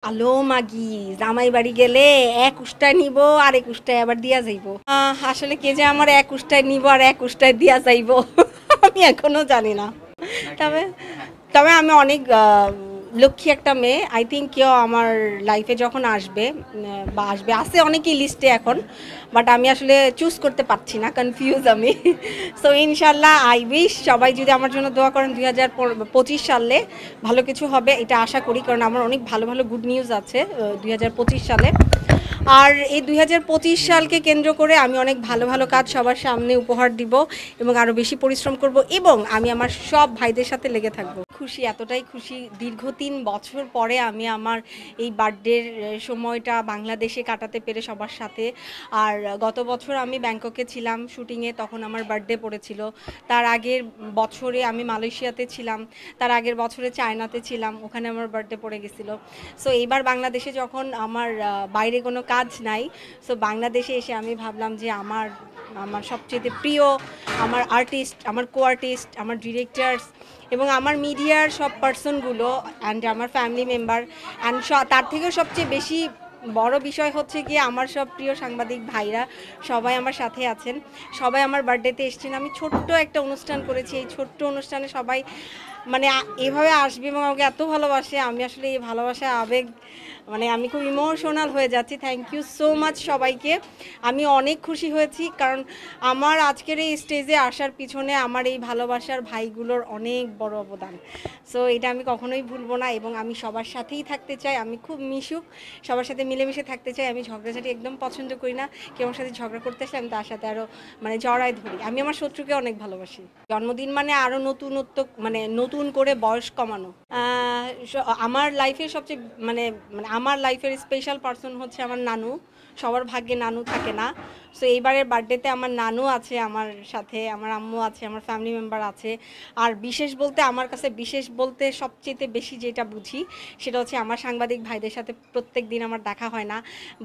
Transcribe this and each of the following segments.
আলো মাগি জামাই বাড়ি গেলে এক উষ্টায় নিব আর এক উষ্টায় আবার দিয়া যাইব। আসলে কে যে আমার এক উষ্টায় নিব আর এক উষ্টায় দিয়া যাইব আমি এখনো জানি না। তবে তবে আমি অনেক লক্ষ্মী একটা মেয়ে। আই থিঙ্ক কেউ আমার লাইফে যখন আসবে বা আসবে আছে অনেকেই লিস্টে এখন, বাট আমি আসলে চুজ করতে পারছি না, কনফিউজ আমি। সো ইনশাল্লাহ আই উইশ সবাই যদি আমার জন্য দোয়া করেন 2025 সালে ভালো কিছু হবে, এটা আশা করি, কারণ আমার অনেক ভালো ভালো গুড নিউজ আছে 2025 সালে। আর এই 2025 সালকে কেন্দ্র করে আমি অনেক ভালো ভালো কাজ সবার সামনে উপহার দিব এবং আরও বেশি পরিশ্রম করব এবং আমি আমার সব ভাইদের সাথে লেগে থাকব। খুশি, এতটাই খুশি, দীর্ঘ 3 বছর পরে আমি আমার এই বার্থডের সময়টা বাংলাদেশে কাটাতে পেরে সবার সাথে। আর গত বছর আমি ব্যাংককে ছিলাম শুটিংয়ে, তখন আমার বার্থডে পড়েছিল। তার আগের বছরে আমি মালয়েশিয়াতে ছিলাম, তার আগের বছরে চায়নাতে ছিলাম, ওখানে আমার বার্থডে পড়ে গেছিলো। সো এইবার বাংলাদেশে যখন আমার বাইরে কোনো কাজ নাই, সো বাংলাদেশে এসে আমি ভাবলাম যে আমার আমার সবচেয়ে প্রিয় আমার আর্টিস্ট, আমার কো আর্টিস্ট, আমার ডিরেক্টরস এবং আমার মিডিয়ার সব পার্সনগুলো অ্যান্ড আমার ফ্যামিলি মেম্বার অ্যান্ড তার থেকেও সবচেয়ে বেশি বড় বিষয় হচ্ছে কি আমার সব প্রিয় সাংবাদিক ভাইরা সবাই আমার সাথে আছেন, সবাই আমার বার্থডেতে এসেছেন। আমি ছোট্ট একটা অনুষ্ঠান করেছি, এই ছোট্ট অনুষ্ঠানে সবাই মানে এভাবে আসবে এবং আমাকে এত ভালোবাসে, আমি আসলে এই ভালোবাসা আবেগ মানে আমি খুব ইমোশনাল হয়ে যাচ্ছি। থ্যাংক ইউ সো মাচ সবাইকে। আমি অনেক খুশি হয়েছি, কারণ আমার আজকের এই স্টেজে আসার পিছনে আমার এই ভালোবাসার ভাইগুলোর অনেক বড় অবদান। সো এটা আমি কখনোই ভুলবো না এবং আমি সবার সাথেই থাকতে চাই। আমি খুব মিশুক, সবার সাথে মিলেমিশে থাকতে চাই। আমি ঝগড়াঝাটি একদম পছন্দ করি না। কেউ আমার সাথে ঝগড়া করতে আসলে আমি তার সাথে আরও মানে জড়ায় ধরি। আমি আমার শত্রুকে অনেক ভালোবাসি। জন্মদিন মানে আরও নতুনত্ব, মানে নতুন করে বয়স কমানো। আমার লাইফের সবচেয়ে মানে মানে আমার লাইফের স্পেশাল পার্সন হচ্ছে আমার নানু। সবার ভাগ্যে নানু থাকে না। সো এইবারের বার্থডেতে আমার নানু আছে আমার সাথে, আমার আম্মু আছে, আমার ফ্যামিলি মেম্বার আছে। আর বিশেষ বলতে আমার কাছে বিশেষ বলতে সবচেয়ে বেশি যেটা বুঝি সেটা হচ্ছে আমার সাংবাদিক ভাইদের সাথে প্রত্যেক দিন আমার দেখা হয় না,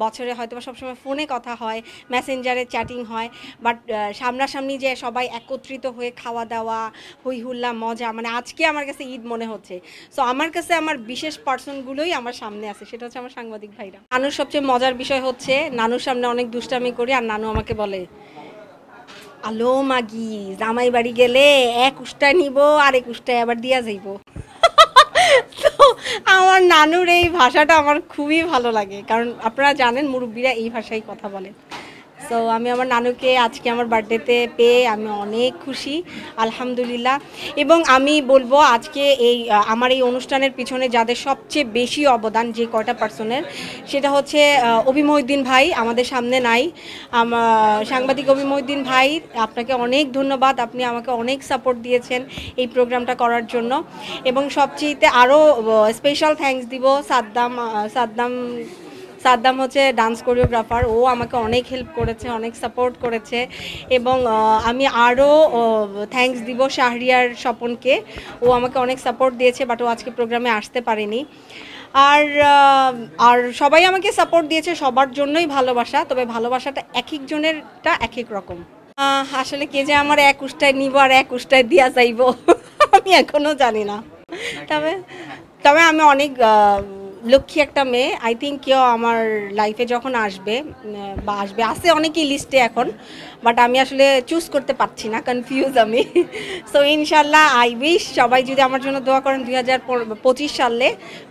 বছরে হয়তো বা সবসময় ফোনে কথা হয়, মেসেঞ্জারে চ্যাটিং হয়, বাট সামনাসামনি যে সবাই একত্রিত হয়ে খাওয়া দাওয়া, হই হুল্লা, মজা, মানে আজকে আমার কাছে ঈদ মনে হচ্ছে। সো আমার কাছে আমার বিশেষ পার্সনগুলোই আমার সামনে আছে, সেটা হচ্ছে আমার সাংবাদিক ভাইরা। নানুর সবচেয়ে মজার বিষয় হচ্ছে নানুর সামনে অনেক দুষ্টামি করি আর নানু আমাকে বলে, আলো মাগি জামাই বাড়ি গেলে এক উষ্টায় নিব আর এক উষ্টায় আবার দিয়া যাইব। তো আমার নানুর এই ভাষাটা আমার খুবই ভালো লাগে, কারণ আপনারা জানেন মুরব্বীরা এই ভাষায় কথা বলে। সো আমি আমার নানুকে আজকে আমার বার্থডেতে পেয়ে আমি অনেক খুশি, আলহামদুলিল্লাহ। এবং আমি বলবো আজকে এই আমার এই অনুষ্ঠানের পিছনে যাদের সবচেয়ে বেশি অবদান, যে কয়টা পার্সনের, সেটা হচ্ছে অভি মহিউদ্দিন ভাই আমাদের সামনে নাই। সাংবাদিক অভি মহিউদ্দিন ভাই, আপনাকে অনেক ধন্যবাদ, আপনি আমাকে অনেক সাপোর্ট দিয়েছেন এই প্রোগ্রামটা করার জন্য। এবং সবচেয়েতে আরও স্পেশাল থ্যাঙ্কস দিব সাদ্দাম হচ্ছে ডান্স কোরিওগ্রাফার, ও আমাকে অনেক হেল্প করেছে, অনেক সাপোর্ট করেছে। এবং আমি আরও থ্যাঙ্কস দিব শাহরিয়ার স্বপনকে, ও আমাকে অনেক সাপোর্ট দিয়েছে, বাট ও আজকে প্রোগ্রামে আসতে পারেনি। আর আর সবাই আমাকে সাপোর্ট দিয়েছে, সবার জন্যই ভালোবাসা, তবে ভালোবাসাটা এক একজনেরটা এক এক রকম। আসলে কে যে আমার এক উষ্টায় নিব আর এক উষ্টায় দিয়া যাইব আমি এখনো জানি না। তবে তবে আমি অনেক লক্ষ্মী একটা মেয়ে। আই থিঙ্ক কেউ আমার লাইফে যখন আসবে বা আসবে আছে অনেকেই লিস্টে এখন, বাট আমি আসলে চুজ করতে পারছি না, কনফিউজ আমি। সো ইনশাল্লাহ আই উইশ সবাই যদি আমার জন্য দোয়া করেন 2025 সালে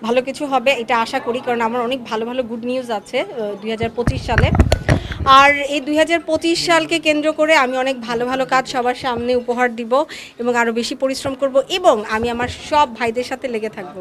ভালো কিছু হবে, এটা আশা করি, কারণ আমার অনেক ভালো ভালো গুড নিউজ আছে 2025 সালে। আর এই 2025 সালকে কেন্দ্র করে আমি অনেক ভালো ভালো কাজ সবার সামনে উপহার দিব এবং আরও বেশি পরিশ্রম করব এবং আমি আমার সব ভাইদের সাথে লেগে থাকব।